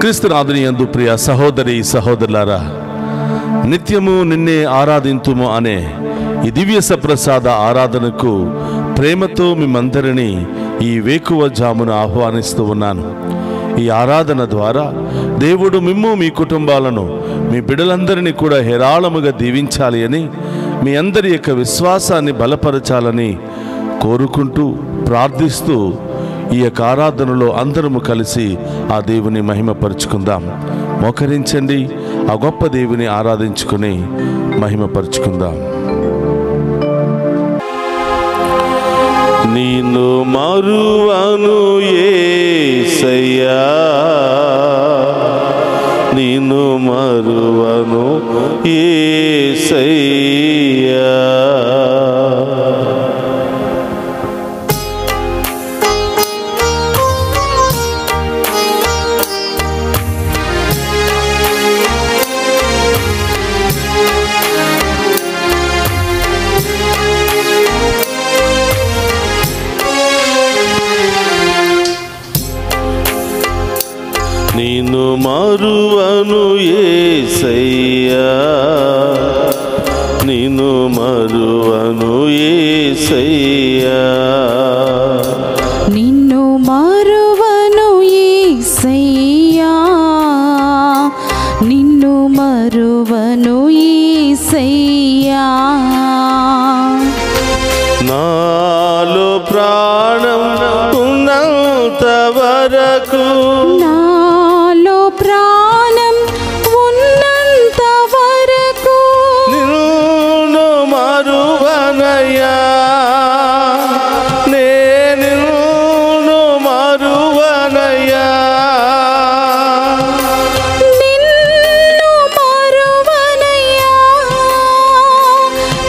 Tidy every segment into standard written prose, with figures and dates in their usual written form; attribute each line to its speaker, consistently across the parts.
Speaker 1: క్రీస్తునాథుని యందు ప్రియ సహోదరి సహోదరులారా, నిత్యము నిన్నే ఆరాధింతుము అనే ఈ దివ్య సప్రసాద ఆరాధనకు ప్రేమతో మిమ్మందరినీ ఈ వేకువ జామున ఆహ్వానిస్తూ ఉన్నాను. ఈ ఆరాధన ద్వారా దేవుడు మిమ్ము మీ కుటుంబాలను మీ బిడ్డలందరినీ కూడా హేరాళముగా దీవించాలి అని, మీ అందరి యొక్క విశ్వాసాన్ని బలపరచాలని కోరుకుంటూ ప్రార్థిస్తూ ఈ యొక్క ఆరాధనలో అందరము కలిసి ఆ దేవుని మహిమపరుచుకుందాం. మోకరించండి, ఆ గొప్ప దేవుని ఆరాధించుకుని మహిమపరుచుకుందాం. నిన్ను మరువను యేసయ్యా, నిన్ను మరువను యేసయ్యా. నిన్ను మరువను యేసయ్యా, నిన్ను మరువను యేసయ్యా,
Speaker 2: నిన్ను మరువను యేసయ్యా, నిన్ను మరువను యేసయ్యా.
Speaker 1: నాలో ప్రాణం ఉన్నంత వరకు,
Speaker 2: నాలో ప్రాణం ఉన్నంత వరకు
Speaker 1: నిన్ను మరువనయ్యా, నేను మరువనయ్యా,
Speaker 2: నిన్ను మరువనయ్యా,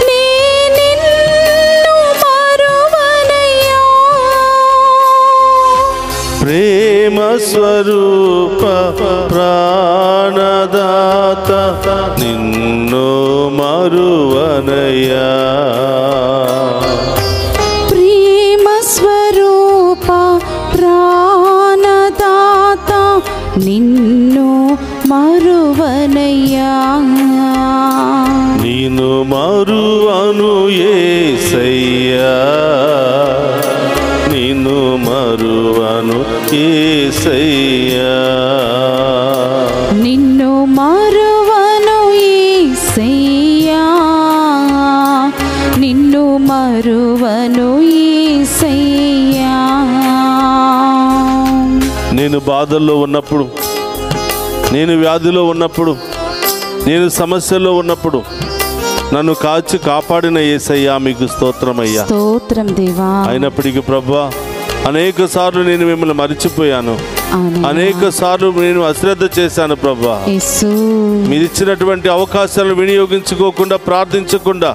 Speaker 2: నిన్ను మరువనయ్యా.
Speaker 1: ప్రేమ స్వరూప ప్రాణదాత నిన్ను మరువనయ్యా,
Speaker 2: ప్రేమ స్వరూప ప్రాణదాత నిన్ను మరువనయ్యా.
Speaker 1: నిన్ను మరువను యేసయ్యా, నిన్ను మరువను యేసయ్యా,
Speaker 2: నిన్ను మరువను యేసయ్యా, నిన్ను మరువను యేసయ్యా.
Speaker 1: నేను బాధల్లో ఉన్నప్పుడు, నేను వ్యాధిలో ఉన్నప్పుడు, నేను సమస్యలో ఉన్నప్పుడు నన్ను కాచి కాపాడిన యేసయ్యా మీకు స్తోత్రమయ్యా.
Speaker 2: స్తోత్రం దేవా.
Speaker 1: అయినప్పటికీ ప్రభువా, అనేక సార్లు నేను మిమ్మల్ని మరిచిపోయాను, అనేక సార్లు నేను అశ్రద్ధ చేశాను ప్రభువా. మీరు ఇచ్చినటువంటి అవకాశాలను వినియోగించుకోకుండా, ప్రార్థించకుండా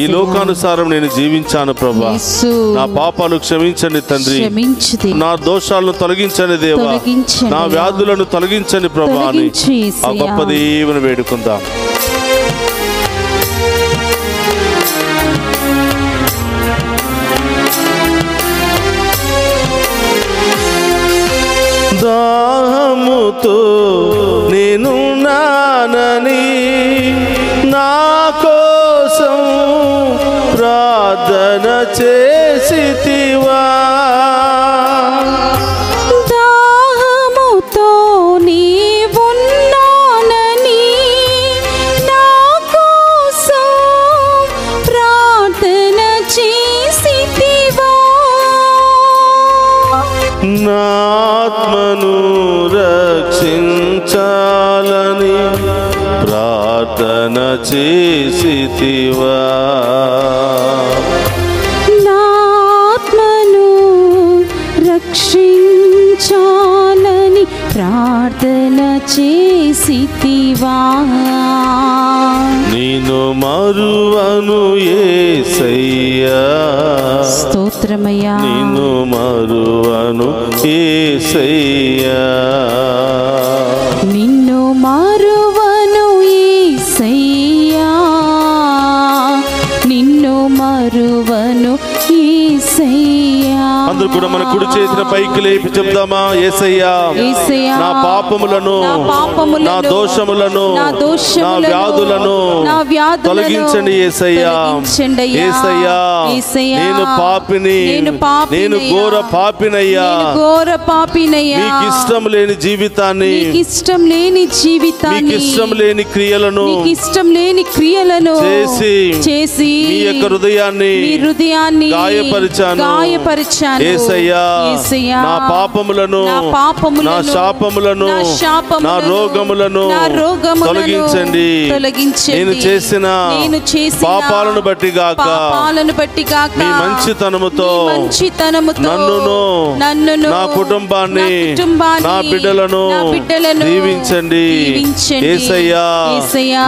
Speaker 1: ఈ లోకానుసారం నేను జీవించాను ప్రభువా. నా పాపాలు క్షమించండి తండ్రి, నా దోషాలను తొలగించండి దేవా, నా వ్యాధులను తొలగించండి ప్రభువా అని ఆ గొప్ప దేవుని వేడుకుందాం. దాహముతో నేను నానని నా కోసం ప్రార్థన చేసితివా,
Speaker 2: దాహముతో నీవున్నానని నా కోసం ప్రార్థన చేసితివా,
Speaker 1: నా ఆత్మను రక్షించాలని ప్రార్థన చేసితివా,
Speaker 2: నా ఆత్మను రక్షించాలని ప్రార్థన చేసితివా.
Speaker 1: నిన్ను మరువను యేసయ్యా,
Speaker 2: స్తోత్రమయ్యా.
Speaker 1: నిన్ను మరువను యేసయ్యా,
Speaker 2: నిన్ను మరువను యేసయ్యా, నిన్ను మరువను యేసయ్యా.
Speaker 1: అందరూ కూడా మన కుడి చేతిని పైకి లేపి చెప్దామా? యేసయ్యా, నా పాపములను, నా దోషములను, నా వ్యాధులను తొలగించండి యేసయ్యా. యేసయ్యా, నేను పాపిని, నేను ఘోర పాపినయ్యా. మీకు ఇష్టం లేని జీవితాన్ని, మీకు ఇష్టం లేని క్రియలను చేసి మీ యొక్క హృదయాన్ని గాయపరిచాను. యేసయ్యా, నా పాపములను, నా శాపములను, నా రోగములను తొలగించండి. నేను చేసిన పాపాలను బట్టి గాక మీ మంచితనముతో నన్నును, నా కుటుంబాన్ని, నా బిడ్డలను దీవించండి. యేసయ్యా,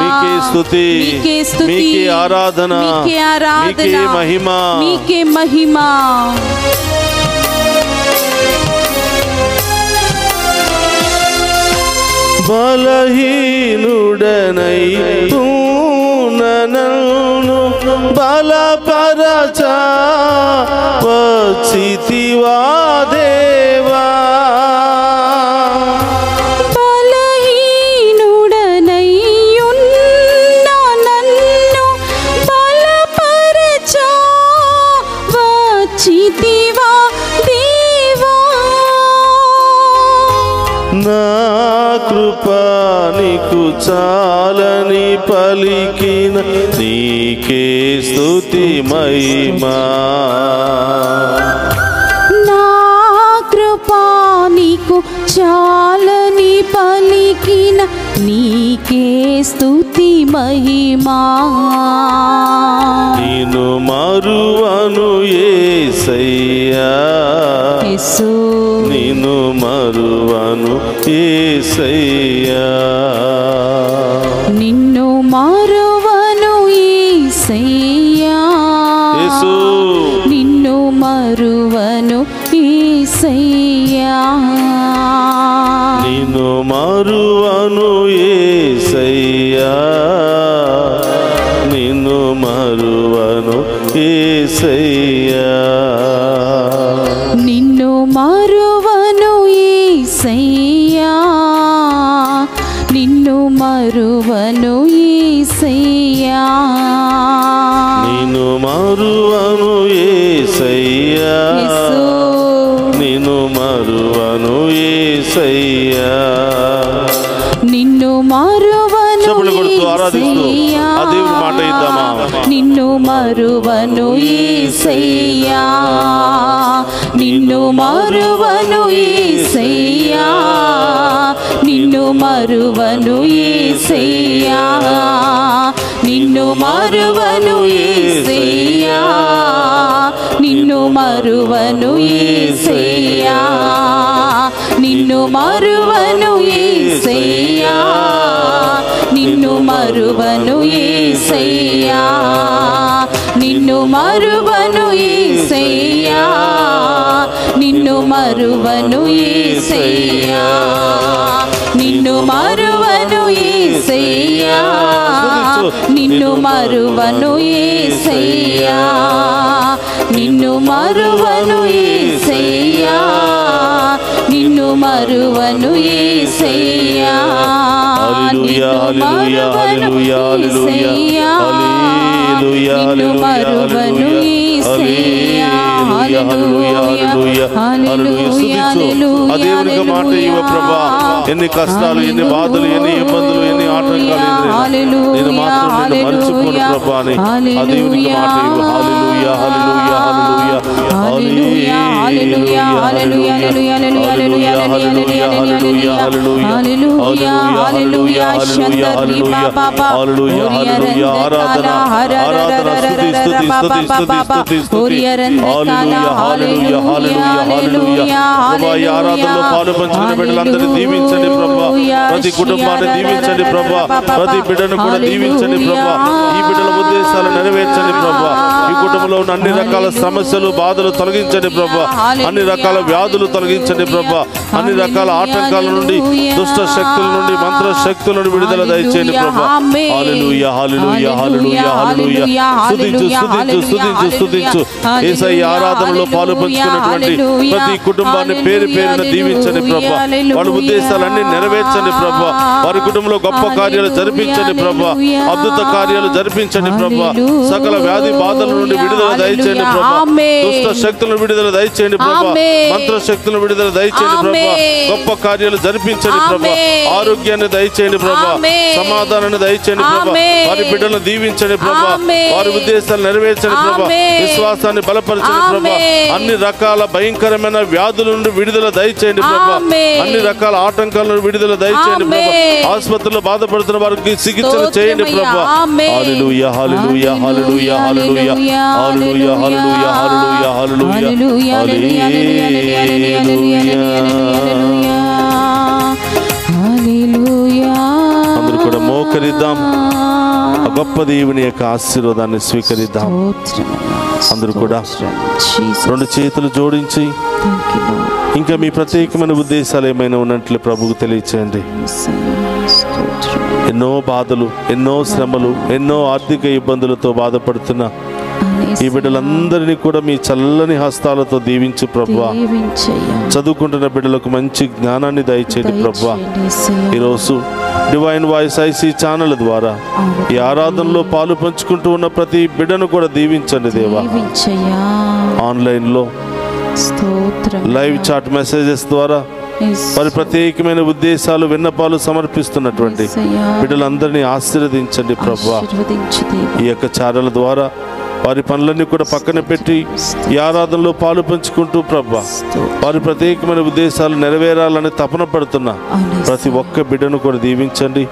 Speaker 1: మీకే స్తుతి, మీకే ఆరాధన, మీకే మహిమ. బలహీనుడనై నన్ను బలపరచా వచ్చితివా దేవా. నా కృప నీకు చాలని పలికిన నీకే స్తుతి మహిమా.
Speaker 2: నా కృప నీకు చాలని పలికిన నీకే స్తుతి మహిమా.
Speaker 1: నిన్ను మరువను యేసయ్యా, నిన్ను మరువను యేసయ్యా,
Speaker 2: నిన్ను మరువను యేసయ్యా, నిన్ను మరువను యేసయ్యా,
Speaker 1: నిన్ను మరువను యేసయ్యా, నిన్ను మరువను యేసయ్యా,
Speaker 2: నిన్ను మరువను యేసయ్యా, నిన్ను మరువను యేసయ్యా,
Speaker 1: నిన్ను మరువను యేసయ్యా, నిన్ను మరువను యేసయ్యా.
Speaker 2: నిన్ను మరువను
Speaker 1: యేసయ్యా, ఆ దేవుని మాట ఇద్దామా?
Speaker 2: నిన్ను మరువను యేసయ్యా, నిన్ను మరువను యేసయ్యా, నిన్ను మరువను యేసయ్యా, నిన్ను మరువను యేసయ్యా, నిన్ను మరువను యేసయ్యా, నిన్ను మరువను యేసయ్యా, నిన్ను మరువను యేసయ్యా, నిన్ను మరువను యేసయ్యా, నిన్ను మరువను యేసయ్యా, నిన్ను మరువను యేసయ్యా, నిన్ను మరువను యేసయ్యా, నిన్ను మరువను యేసయ్యా, నిన్ను మరువను యేసయ్యా,
Speaker 1: హల్లెలూయా, హల్లెలూయా, హల్లెలూయా, హల్లెలూయా,
Speaker 2: నిన్ను మరువను యేసయ్యా, హల్లెలూయా, హల్లెలూయా,
Speaker 1: ఆ దేవునికి మాట ఇవ్వ ప్రభా. ఎన్ని కష్టాలు, ఎన్ని బాధలు, ఎన్ని ఇబ్బందులు, ఎన్ని ఆటంకాలు, నేను మాత్రం నిన్ను మర్చిపోను ప్రభా అని ఆ దేవునికి మాట ఇవ్వ. హల్లెలూయా, హల్లెలూయా, హల్లెలూయా, హల్లెలూయా, హల్లెలూయా, హల్లెలూయా, హల్లెలూయా, హల్లెలూయా, హల్లెలూయా, హల్లెలూయా, హల్లెలూయా, హల్లెలూయా, హల్లెలూయా. ఆరాధన, ఆరాధన, స్తుతి, స్తుతి, స్తుతి, స్తుతి, స్తుతి, స్తుతి. హల్లెలూయా, హల్లెలూయా, హల్లెలూయా, హల్లెలూయా. ప్రభా, ఈ ఆరాధనలో పాలు పంచుకున్న బిడ్డలందరినీ దీవించండి ప్రభా. ప్రతి కుటుంబాన్ని దీవించండి ప్రభా. ప్రతి బిడ్డను కూడా దీవించండి ప్రభా. ఈ బిడ్డల ఉద్దేశాలు నెరవేర్చండి ప్రభా. ఈ కుటుంబంలో ఉన్న అన్ని రకాల సమస్యలు, బాధలు తొలగించండి ప్రభా. అన్ని రకాల వ్యాధులు తొలగించండి ప్రభా. అన్ని రకాల ఆటంకాల నుండి, దుష్ట శక్తుల నుండి, మంత్ర శక్తుల నుండి విడుదల దయచేయండి ప్రభా. హల్లెలూయా, హల్లెలూయా, హల్లెలూయా, హల్లెలూయా. స్తుతించు, స్తుతించు, స్తుతించు, స్తుతించు దీవించు. యేసయ్య ఆరాధనలో పాలు పంచుకున్నటువంటి ప్రతి కుటుంబాన్ని పేరు పేరున దీవించండి ప్రభా. వాళ్ళ ఉద్దేశాలన్నీ నెరవేర్చండి ప్రభా. వారి కుటుంబంలో గొప్ప కార్యాలు జరిపించండి ప్రభా. అద్భుత కార్యాలు జరిపించండి ప్రభా. సకల వ్యాధి బాధల నుండి విడుదల దయచేయండి ప్రభా. దుష్ట శక్తులను విడుదల దయచేయండి ప్రభా. మంత్ర శక్తులను విడుదల దయచేయండి ప్రభా. గొప్ప కార్యాలు జరిపించండి ప్రభా. ఆరోగ్యాన్ని దయచేయండి ప్రభా. సమాధానాన్ని దయచేయండి ప్రభా. వారి బిడ్డలను దీవించండి ప్రభా. వారి ఉద్దేశాలు నెరవేర్చండి ప్రభా. విశ్వాసాన్ని బలపరచండి ప్రభా. అన్ని రకాల భయంకరమైన వ్యాధుల నుండి విడుదల దయచేయండి ప్రభా. అన్ని రకాల ఆటంకాల నుండి విడుదల దయచేయండి ప్రభా. ఆసుపత్రిలో బాధపడుతున్న వారికి చికిత్సలు చేయండి ప్రభా. హల్లెలూయా హల్లెలూయా హల్లెలూయా హల్లెలూయా హల్లెలూయా హల్లెలూయా హల్లెలూయా హల్లెలూయా హల్లెలూయా. అందరూ కూడా మోకరిద్దాం. ఆ గొప్ప దేవుని యొక్క ఆశీర్వాదాన్ని స్వీకరిద్దాం. అందరూ కూడా రెండు చేతులు జోడించి ఇంకా మీ ప్రత్యేకమైన ఉద్దేశాలు ఏమైనా ఉన్నట్లు ప్రభువుకు తెలియచేయండి. ఎన్నో బాధలు, ఎన్నో శ్రమలు, ఎన్నో ఆర్థిక ఇబ్బందులతో బాధపడుతున్న ఈ బిడ్డలందరినీ కూడా మీ చల్లని హస్తాలతో దీవించు ప్రభువా. చదువుకుంటున్న బిడ్డలకు మంచి జ్ఞానాన్ని దయచేయండి ప్రభువా. ఈరోజు డివైన్ వాయిస్ ఐసీ ఛానల్ ద్వారా ఈ ఆరాధనలో పాలు పంచుకుంటూ ఉన్న ప్రతి బిడ్డను కూడా దీవించండి దేవా. ఆన్లైన్లో లైవ్ చాట్ మెసేజెస్ ద్వారా వారి ప్రత్యేకమైన ఉద్దేశాలు, విన్నపాలు సమర్పిస్తున్నటువంటి బిడ్డలందరినీ ఆశీర్వదించండి ప్రభువా. ఈ యొక్క ఛానల్ ద్వారా వారి పనులన్నీ కూడా పక్కన పెట్టి ఈ ఆరాధనలో పాలు పంచుకుంటూ ప్రభా వారి ప్రత్యేకమైన ఉద్దేశాలు నెరవేరాలని తపన పడుతున్న ప్రతి ఒక్క బిడ్డను కూడా దీవించండి.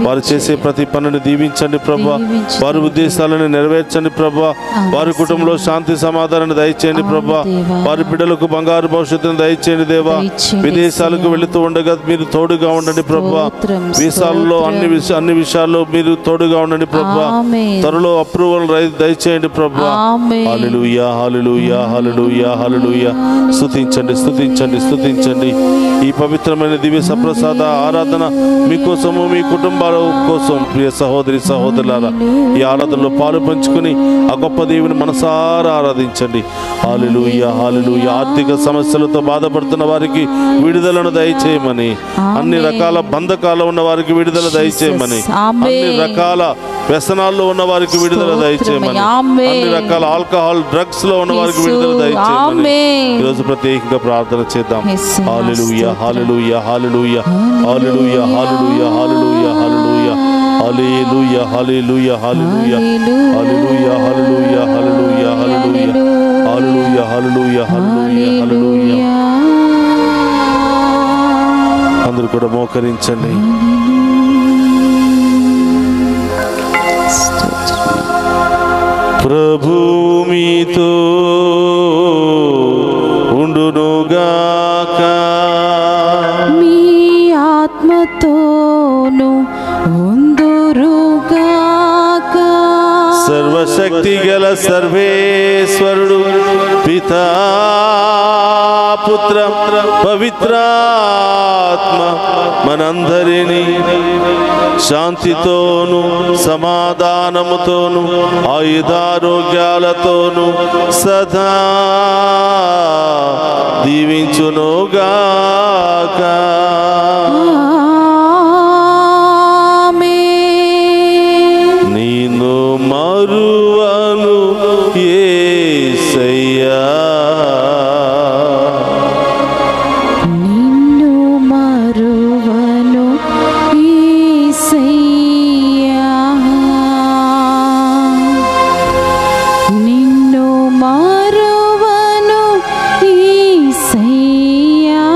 Speaker 1: వారు చేసే ప్రతి పనిని దీవించండి ప్రభా. వారి ఉద్దేశాలను నెరవేర్చండి ప్రభా. వారి కుటుంబంలో శాంతి సమాధానాన్ని దయచేయండి ప్రభా. వారి బిడ్డలకు బంగారు భవిష్యత్తును దయచేయండి దేవా. విదేశాలకు వెళుతూ ఉండగా మీరు తోడుగా ఉండండి ప్రభా. వీసాలలో అన్ని విషయాల్లో మీరు తోడుగా ఉండండి ప్రభా. త్వరలో అప్రూవల్ దయచేయండి ప్రభా. హల్లెలూయా హల్లెలూయా హల్లెలూయా హల్లెలూయా. స్తుతించండి స్తుతించండి స్తుతించండి. ఈ పవిత్రమైన దివ్య సప్రసాద ఆరాధన మీకోసము, మీ కుటుంబాల కోసం ప్రియ సహోదరి సహోదరులారా ఈ ఆరాధనలో పాలు పంచుకుని ఆ గొప్ప దేవుని మనసారా ఆరాధించండి. హల్లెలూయా హల్లెలూయా. ఆర్థిక సమస్యలతో బాధపడుతున్న వారికి విడుదలను దయచేయమని, అన్ని రకాల బంధకాల్లో ఉన్న వారికి విడుదల దయచేయమని, అన్ని రకాల వ్యసనాల్లో ఉన్న వారికి విడుదల దయచేయమని, అన్ని రకాల ఆల్కహాల్ డ్రగ్స్ లో ఉన్న వారికి విడుదల దయచేయమని ఈరోజు ప్రత్యేకంగా ప్రార్థన చేద్దాం. హల్లెలూయా హల్లెలూయా హల్లెలూయా హల్లెలూయా హల్లెలూయా హల్లెలూయా హల్లెలూయా హల్లెలూయా హల్లెలూయా హల్లెలూయా హల్లెలూయా హల్లెలూయా హల్లెలూయా హల్లెలూయా హల్లెలూయా హల్లెలూయా హల్లెలూయా. అందరూ కూడా మోకరించండి. ప్రభు మీతో ఉండునుగాక,
Speaker 2: మీ ఆత్మతోను ఉందురుగాక.
Speaker 1: సర్వశక్తి గల సర్వేశ్వరుడు పితా పుత్ర పవిత్రాత్మ మనందరినీ శాంతితోను సమాధానముతోను ఆయుధారోగ్యాలతోను సదా దీవించునుగాక. నిన్ను మరువను యేసయ్యా,
Speaker 2: నిన్ను మరువను యేసయ్యా, నిన్ను మరువను యేసయ్యా.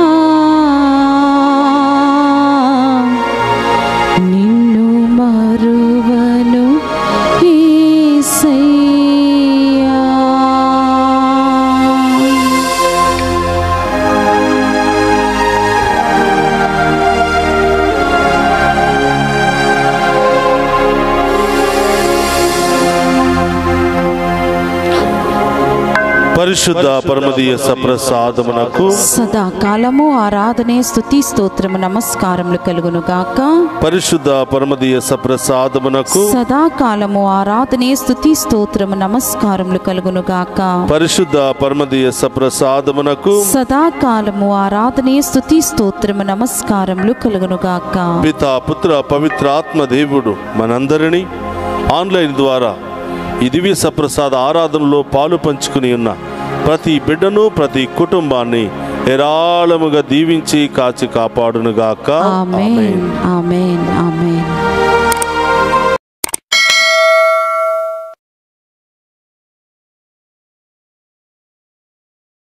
Speaker 1: పరిశుద్ధ పరమదీయ సప్రసాదమునకు
Speaker 2: సదాకాలము ఆరాధనే స్తుతి స్తోత్రము నమస్కారములు కలుగును గాక.
Speaker 1: పరిశుద్ధ పరమదీయ సప్రసాదమునకు
Speaker 2: సదాకాలము ఆరాధనే స్తుతి స్తోత్రము నమస్కారములు కలుగును గాక.
Speaker 1: పరిశుద్ధ పరమదీయ సప్రసాదమునకు
Speaker 2: సదాకాలము ఆరాధనే స్తుతి స్తోత్రము నమస్కారములు కలుగును గాక.
Speaker 1: పితా పుత్ర పవిత్రాత్మ దేవుడు మనందరినీ ఆన్లైన్ ద్వారా ఈ దివ్య సప్రసాద ఆరాధనలో పాలు పంచుకుని ఉన్న ప్రతి బిడ్డను ప్రతి కుటుంబాన్ని ఏరాళముగా దీవించి కాచి కాపాడునుగాక.
Speaker 2: ఆమేన్ ఆమేన్ ఆమేన్.